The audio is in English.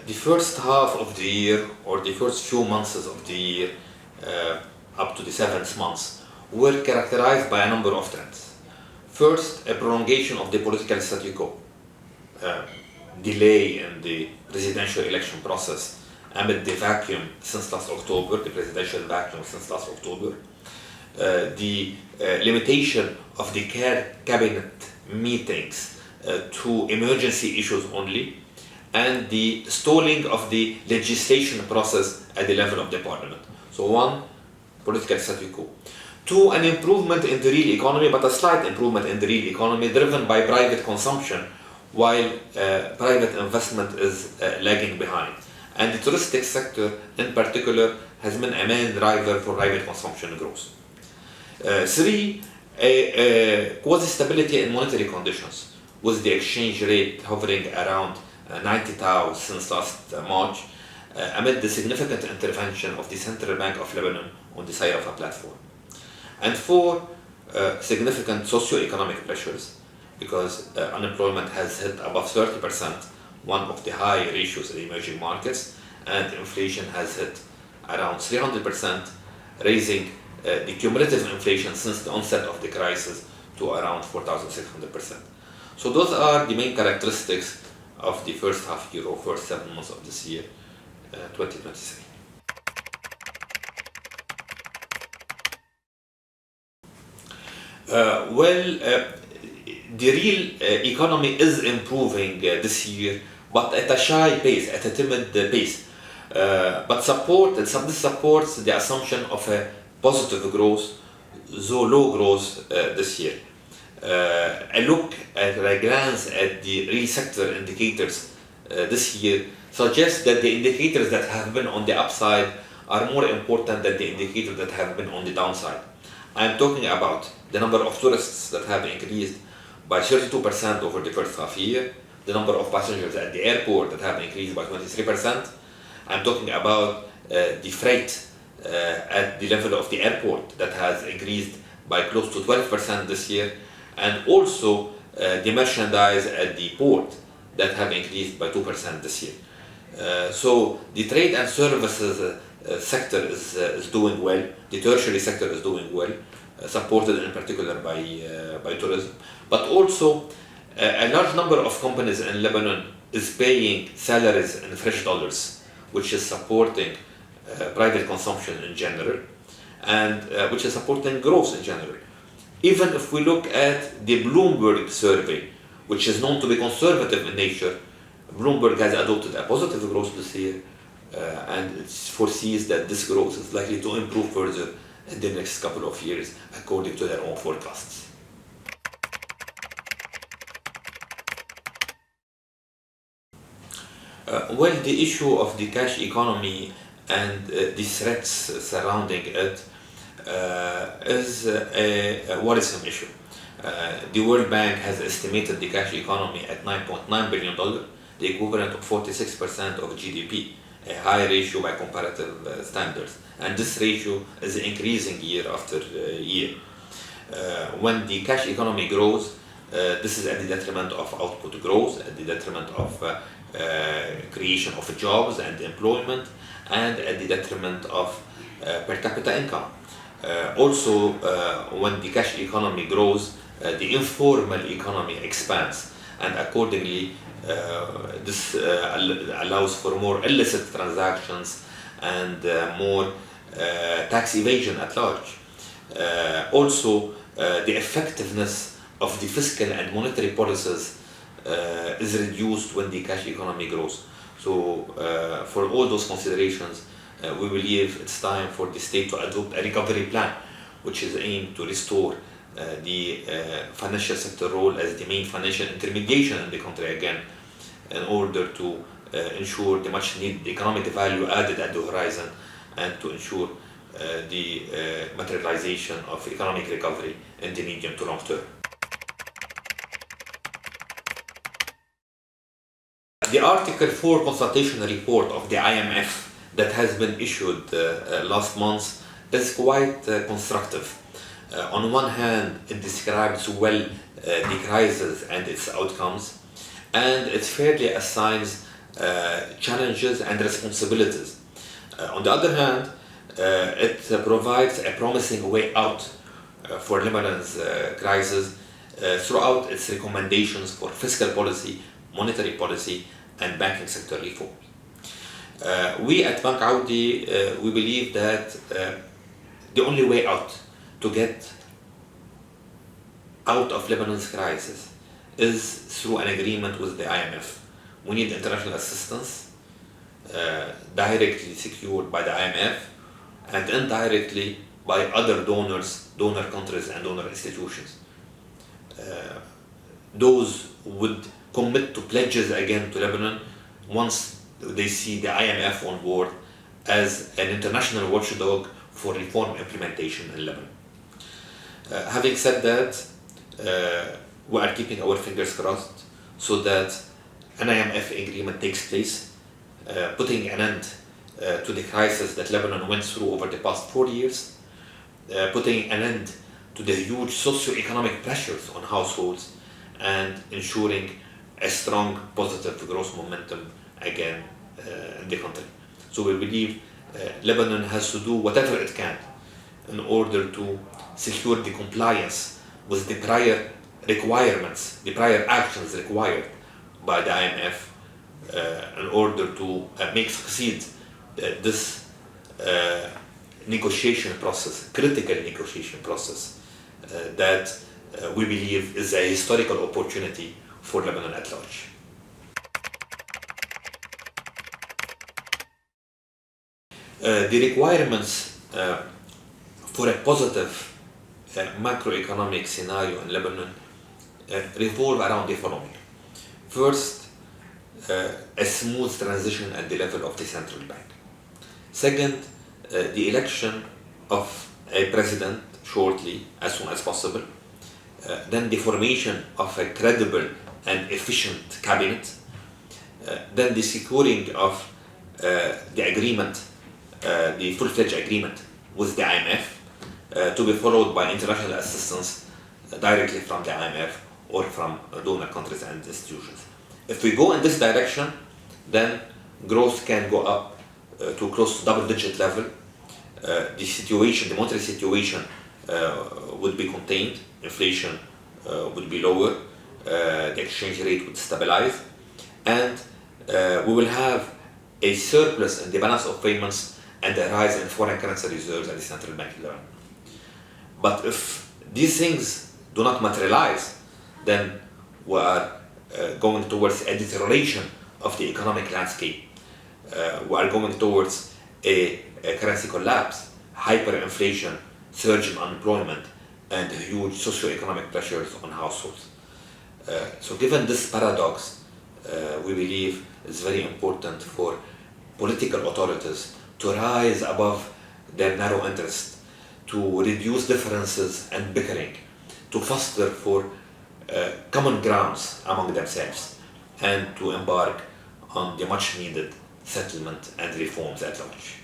The first half of the year, or the first few months of the year, up to the 7th month, were characterized by a number of trends. First, a prolongation of the political statu quo, delay in the presidential election process amid the vacuum since last October, the presidential vacuum since last October, the limitation of the cabinet meetings to emergency issues only, and the stalling of the legislation process at the level of the parliament. So one, political statu quo. Two, an improvement in the real economy, but a slight improvement in the real economy driven by private consumption, while private investment is lagging behind. And the touristic sector in particular has been a main driver for private consumption growth. Three, a quasi-stability in monetary conditions, with the exchange rate hovering around 90 Tau since last March, amid the significant intervention of the Central Bank of Lebanon on the side of a platform. And four, significant socio-economic pressures, because unemployment has hit above 30%, one of the high ratios in emerging markets, and inflation has hit around 300%, raising the cumulative inflation since the onset of the crisis to around 4,600%. So those are the main characteristics of the first half year or first 7 months of this year, 2023. The real economy is improving this year, but at a shy pace, at a timid pace. But this supports the assumption of a positive growth, though low growth this year. A look at a glance at the real sector indicators this year suggests that the indicators that have been on the upside are more important than the indicators that have been on the downside. I'm talking about the number of tourists that have increased by 32% over the first half year, the number of passengers at the airport that have increased by 23%. I'm talking about the freight at the level of the airport that has increased by close to 12% this year, and also the merchandise at the port that have increased by 2% this year. So the trade and services sector is doing well, the tertiary sector is doing well, supported in particular by tourism. But also a large number of companies in Lebanon is paying salaries in fresh dollars, which is supporting private consumption in general, and which is supporting growth in general. Even if we look at the Bloomberg survey, which is known to be conservative in nature, Bloomberg has adopted a positive growth this year, and it foresees that this growth is likely to improve further in the next couple of years, according to their own forecasts. The issue of the cash economy and the threats surrounding it is a worrisome issue. The World Bank has estimated the cash economy at $9.9 billion, the equivalent of 46% of GDP, a high ratio by comparative standards. And this ratio is increasing year after year. When the cash economy grows, this is at the detriment of output growth, at the detriment of creation of jobs and employment, and at the detriment of per capita income. Also, when the cash economy grows, the informal economy expands, and accordingly this allows for more illicit transactions and more tax evasion at large. Also, the effectiveness of the fiscal and monetary policies is reduced when the cash economy grows. So for all those considerations, we believe it's time for the state to adopt a recovery plan, which is aimed to restore the financial sector role as the main financial intermediation in the country again, in order to ensure the much needed economic value added at the horizon, and to ensure the materialization of economic recovery in the medium to long term. The Article 4 consultation report of the IMF that has been issued last month is quite constructive. On one hand, it describes well the crisis and its outcomes, and it fairly assigns challenges and responsibilities. On the other hand, it provides a promising way out for Lebanon's crisis throughout its recommendations for fiscal policy, monetary policy, and banking sector reform. We at Bank Audi, we believe that the only way out to get out of Lebanon's crisis is through an agreement with the IMF. We need international assistance directly secured by the IMF and indirectly by other donors, donor countries and donor institutions. Those would commit to pledges again to Lebanon once they see the IMF on board as an international watchdog for reform implementation in Lebanon. Having said that, we are keeping our fingers crossed so that an IMF agreement takes place, putting an end to the crisis that Lebanon went through over the past 4 years, putting an end to the huge socio-economic pressures on households, and ensuring a strong positive growth momentum again in the country. So we believe Lebanon has to do whatever it can in order to secure the compliance with the prior requirements, the prior actions required by the IMF in order to make succeed this negotiation process, critical negotiation process that we believe is a historical opportunity for Lebanon at large. The requirements for a positive macroeconomic scenario in Lebanon revolve around the following. First, a smooth transition at the level of the central bank. Second, the election of a president shortly, as soon as possible. Then the formation of a credible and efficient cabinet. Then the securing of the agreement, the full-fledged agreement with the IMF, to be followed by international assistance directly from the IMF or from donor countries and institutions. If we go in this direction, then growth can go up to close to double-digit level. The situation, the monetary situation would be contained, inflation would be lower, the exchange rate would stabilize, and we will have a surplus in the balance of payments and a rise in foreign currency reserves at the central bank level. But if these things do not materialize, then we are going towards a deterioration of the economic landscape. We are going towards a currency collapse, hyperinflation, surge in unemployment, and huge socio-economic pressures on households. So given this paradox, we believe it's very important for political authorities to rise above their narrow interest, to reduce differences and bickering, to foster for common grounds among themselves, and to embark on the much needed settlement and reforms at large.